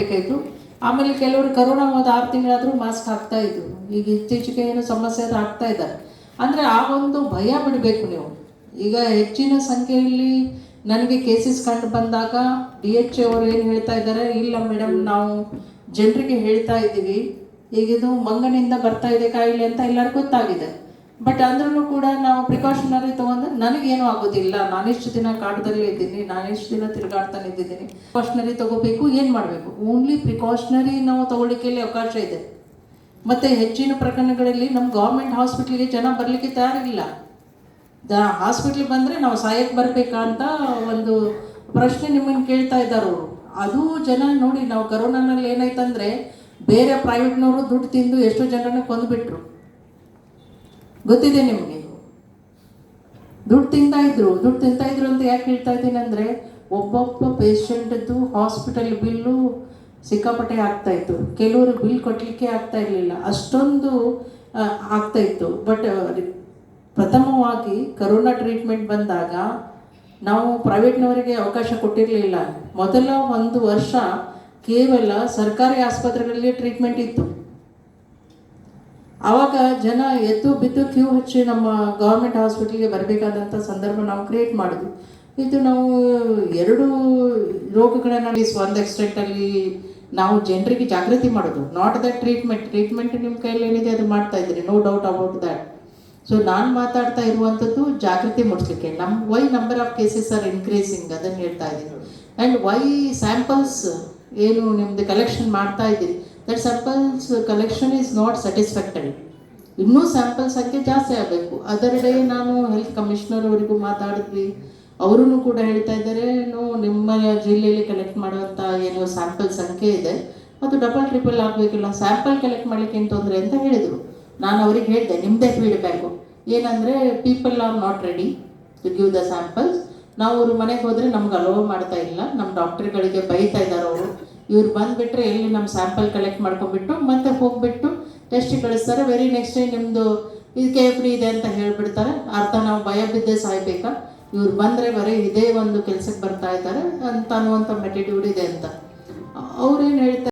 ಬೇಕಾಯಿತು. ಆಮೇಲೆ ಕೆಲವರು ಕರೋನಾ ಹೋದ 6 ತಿಂಗಳಾದರೂ ಮಾಸ್ಕ್ ಹಾಕ್ತಾ ಇದ್ರು. ಈಗ ಇತ್ತೀಚೆಗೆ ಏನು ಸಮಸ್ಯೆ ಆದ್ರೆ ಹಾಕ್ತಾ ಇದ್ದಾರೆ. ಅಂದರೆ ಆ ಒಂದು ಭಯ ಬಿಡಬೇಕು ನೀವು. ಈಗ ಹೆಚ್ಚಿನ ಸಂಖ್ಯೆಯಲ್ಲಿ ನನಗೆ ಕೇಸಸ್ ಕಂಡು ಬಂದಾಗ DH ಅವರು ಏನು ಹೇಳ್ತಾ ಇದ್ದಾರೆ, ಇಲ್ಲ ಮೇಡಮ್ ನಾವು ಜನರಿಗೆ ಹೇಳ್ತಾ ಇದ್ದೀವಿ, ಈಗಿದು ಮಂಗನಿಂದ ಬರ್ತಾ ಇದೆ ಕಾಯಿಲೆ ಅಂತ ಎಲ್ಲರಿಗೂ ಗೊತ್ತಾಗಿದೆ. ಬಟ್ ಅಂದ್ರೂ ಕೂಡ ನಾವು ಪ್ರಿಕಾಷನರಿ ತೊಗೊಂಡ್ರೆ ನನಗೇನು ಆಗೋದಿಲ್ಲ, ನಾನಿಷ್ಟು ದಿನ ಕಾಟದಲ್ಲೇ ಇದ್ದೀನಿ, ನಾನಿಷ್ಟು ದಿನ ತಿರುಗಾಡ್ತಾನೆ ಇದ್ದೀನಿ, ಪ್ರಿಕಾಷನರಿ ತೊಗೋಬೇಕು. ಏನು ಮಾಡಬೇಕು? ಓನ್ಲಿ ಪ್ರಿಕಾಷನರಿ ನಾವು ತೊಗೊಳ್ಳಿಕ್ಕೆ ಅವಕಾಶ ಇದೆ. ಮತ್ತು ಹೆಚ್ಚಿನ ಪ್ರಕರಣಗಳಲ್ಲಿ ನಮ್ಮ ಗೌರ್ಮೆಂಟ್ ಹಾಸ್ಪಿಟ್ಲಿಗೆ ಜನ ಬರಲಿಕ್ಕೆ ತಯಾರಿಲ್ಲ. ಹಾಸ್ಪಿಟ್ಲಿಗೆ ಬಂದರೆ ನಾವು ಸಾಯಕ್ಕೆ ಬರಬೇಕಾ ಅಂತ ಒಂದು ಪ್ರಶ್ನೆ ನಿಮ್ಮನ್ನು ಕೇಳ್ತಾ ಇದ್ದಾರೆ ಅವರು. ಅದು ಜನ ನೋಡಿ, ನಾವು ಕರೋನಾನಲ್ಲಿ ಏನಾಯ್ತಂದರೆ ಬೇರೆ ಪ್ರೈವೇಟ್ನವರು ದುಡ್ಡು ತಿಂದು ಎಷ್ಟೋ ಜನರನ್ನ ಕೊಂದುಬಿಟ್ರು. ಗೊತ್ತಿದೆ ನಿಮಗೆ. ದುಡ್ಡು ತಿಂತಾ ಇದ್ರು ಅಂತ ಯಾಕೆ ಹೇಳ್ತಾ ಇದ್ದೀನಿ ಅಂದರೆ, ಒಬ್ಬೊಬ್ಬ ಪೇಷಂಟದ್ದು ಹಾಸ್ಪಿಟಲ್ ಬಿಲ್ಲು ಸಿಕ್ಕಾಪಟ್ಟೆ ಆಗ್ತಾಯಿತ್ತು. ಕೆಲವರು ಬಿಲ್ ಕೊಡಲಿಕ್ಕೆ ಆಗ್ತಾ ಇರಲಿಲ್ಲ, ಅಷ್ಟೊಂದು ಆಗ್ತಾಯಿತ್ತು. ಬಟ್ ಪ್ರಥಮವಾಗಿ ಕರೋನಾ ಟ್ರೀಟ್ಮೆಂಟ್ ಬಂದಾಗ ನಾವು ಪ್ರೈವೇಟ್ನವರಿಗೆ ಅವಕಾಶ ಕೊಟ್ಟಿರಲಿಲ್ಲ. ಮೊದಲ 1 ವರ್ಷ ಕೇವಲ ಸರ್ಕಾರಿ ಆಸ್ಪತ್ರೆಗಳಲ್ಲಿ ಟ್ರೀಟ್ಮೆಂಟ್ ಇತ್ತು. ಆವಾಗ ಜನ ಎದ್ದು ಬಿದ್ದು ಕ್ಯೂ ಹಚ್ಚಿ ನಮ್ಮ ಗೌರ್ಮೆಂಟ್ ಹಾಸ್ಪಿಟಲ್ಗೆ ಬರಬೇಕಾದಂಥ ಸಂದರ್ಭ ನಾವು ಕ್ರಿಯೇಟ್ ಮಾಡಿದ್ವಿ. ಇದು ನಾವು 2 ರೋಗಗಳನ್ನು ಒಂದು ಎಕ್ಸ್ಟೆಂಟಲ್ಲಿ ನಾವು ಜನರಿಗೆ ಜಾಗೃತಿ ಮಾಡೋದು, ನಾಟ್ ದಟ್ ಟ್ರೀಟ್ಮೆಂಟ್ ನಿಮ್ಮ ಕೈಯಲ್ಲಿ ಏನಿದೆ ಅದು ಮಾಡ್ತಾ ಇದ್ದೀರಿ, no doubt about that. So ನಾನು ಮಾತಾಡ್ತಾ ಇರುವಂಥದ್ದು ಜಾಗೃತಿ ಮೂಡಿಸ್ಲಿಕ್ಕೆ. Why number of cases are increasing ಅದನ್ನು ಹೇಳ್ತಾ ಇದ್ದೀನಿ. ಆ್ಯಂಡ್ ವೈ ಸ್ಯಾಂಪಲ್ಸ್ ಏನು ನಿಮ್ಮದು ಕಲೆಕ್ಷನ್ ಮಾಡ್ತಾ ಇದ್ದೀರಿ, that samples collection is not satisfactory. ಇನ್ನೂ ಸ್ಯಾಂಪಲ್ ಸಂಖ್ಯೆ ಜಾಸ್ತಿ ಆಗಬೇಕು. ಅದರ್ ಡೇ ನಾನು ಹೆಲ್ತ್ ಕಮಿಷನರ್ ಅವರಿಗೂ ಮಾತಾಡಿದ್ವಿ, ಅವರೂ ಕೂಡ ಹೇಳ್ತಾ ಇದ್ದಾರೆ, ನಿಮ್ಮ ಜಿಲ್ಲೆಯಲ್ಲಿ ಕಲೆಕ್ಟ್ ಮಾಡುವಂಥ ಏನು ಸ್ಯಾಂಪಲ್ ಸಂಖ್ಯೆ ಇದೆ ಅದು ಡಬಲ್ ಆಗಬೇಕಿಲ್ಲ, ಸ್ಯಾಂಪಲ್ ಕಲೆಕ್ಟ್ ಮಾಡಲಿಕ್ಕೆ ಏನು ತೊಂದರೆ ಅಂತ ಹೇಳಿದರು. ನಾನು ಅವ್ರಿಗೆ ಹೇಳಿದೆ, ನಿಮ್ಮದೇ ಫೀಡ್ಬ್ಯಾಕು ಏನಂದರೆ, people are not ready to give the samples. ನಾವು ಅವ್ರ ಮನೆಗೆ ಹೋದರೆ ನಮ್ಗೆ ಅಲೋವ್ ಮಾಡ್ತಾ ಇಲ್ಲ, ನಮ್ಮ ಡಾಕ್ಟ್ರುಗಳಿಗೆ ಬೈತಾ ಇದ್ದಾರೆ ಅವರು. ಇವ್ರು ಬಂದುಬಿಟ್ರೆ ಎಲ್ಲಿ ನಮ್ಮ ಸ್ಯಾಂಪಲ್ ಕಲೆಕ್ಟ್ ಮಾಡ್ಕೊಂಡ್ಬಿಟ್ಟು ಮತ್ತೆ ಹೋಗಿಬಿಟ್ಟು ಟೆಸ್ಟಿಗೆ ಕಳಿಸ್ತಾರೆ. ವೆರಿ ನೆಕ್ಸ್ಟ್ ಡೇ ನಿಮ್ಮದು ಇದಕ್ಕೆ ಫ್ರೀ ಇದೆ ಅಂತ ಹೇಳಿಬಿಡ್ತಾರೆ. ಅರ್ಥ ನಾವು ಭಯ ಬಿದ್ದೇ ಸಾಯ್ಬೇಕಾ? ಇವ್ರು ಬಂದರೆ ಬರೀ ಇದೇ ಒಂದು ಕೆಲಸಕ್ಕೆ ಬರ್ತಾ ಇದ್ದಾರೆ ಅಂತ ಅನ್ನುವಂಥ ಮೆಟಿಟ್ಯೂಡ್ ಇದೆ ಅಂತ ಅವ್ರೇನು ಹೇಳ್ತಾರೆ.